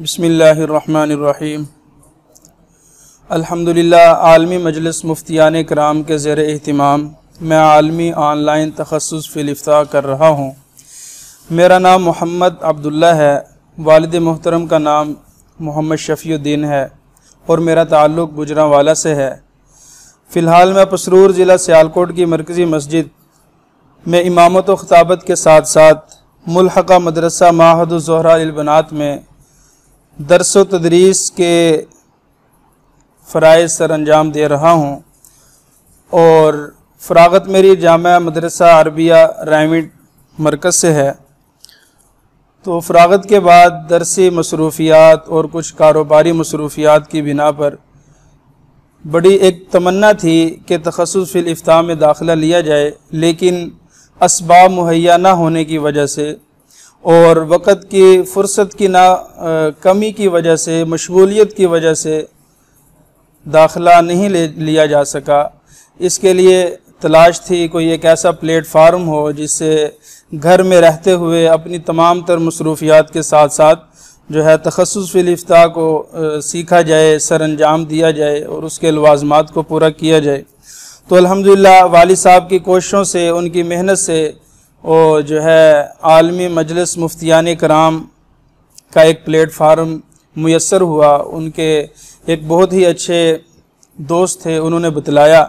बिस्मिल्लाहिर्रहमानिर्रहीम। अल्हम्दुलिल्लाह आलमी मजलिस मुफ्तियान कराम के ज़ेर एहतिमाम मैं आलमी ऑनलाइन तखस्सुस फ़िल इफ्ता कर रहा हूँ। मेरा नाम मोहम्मद अब्दुल्ला है। वालिद मोहतरम का नाम मोहम्मद शफ़ीउद्दीन है और मेरा ताल्लुक़ गुजरांवाला से है। फ़िलहाल मैं पसरूर ज़िला सियालकोट की मरकज़ी मस्जिद में इमामत व ख़िताबत के साथ साथ मुल्हक़ा मदरसा माहदुज़ ज़ोहरा लिल बनात में दर्स व तदरीस के फ़राइज़ सर अंजाम दे रहा हूँ और फ़रागत मेरी जामिया मदरसा अरबिया रायमिट मरकज़ से है। तो फ़रागत के बाद दरसी मसरूफ़ियात और कुछ कारोबारी मसरूफ़ियात की बिना पर बड़ी एक तमन्ना थी कि तखस्सुस फ़िल इफ्ता में दाखिला लिया जाए, लेकिन असबाब मुहैया ना होने की वजह से और वक़्त की फ़ुर्सत की कमी की वजह से, मशगूलियत की वजह से दाखिला नहीं लिया जा सका। इसके लिए तलाश थी कोई एक ऐसा प्लेटफार्म हो जिससे घर में रहते हुए अपनी तमाम तर मसरूफ़ियात के साथ साथ जो है तखस्सुस फ़िल इफ्ता को सीखा जाए, सर अंजाम दिया जाए और उसके लवाज़मात को पूरा किया जाए। तो अल्हम्दुलिल्लाह वालिद साहब की कोशिशों से, उनकी मेहनत से और जो है आलमी मजलिस मुफ्तियान कराम का एक प्लेटफार्म मुयस्सर हुआ। उनके एक बहुत ही अच्छे दोस्त थे, उन्होंने बतलाया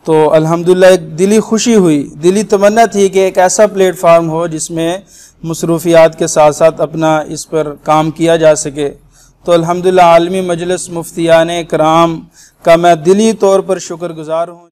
तो अल्हम्दुलिल्लाह एक दिली खुशी हुई, दिली तमन्ना थी कि एक ऐसा प्लेटफार्म हो जिसमें मसरूफ़ियात के साथ साथ अपना इस पर काम किया जा सके। तो अल्हम्दुलिल्लाह आलमी मजलिस मुफ्तियान कराम का मैं दिली तौर पर शुक्रगुज़ार हूँ।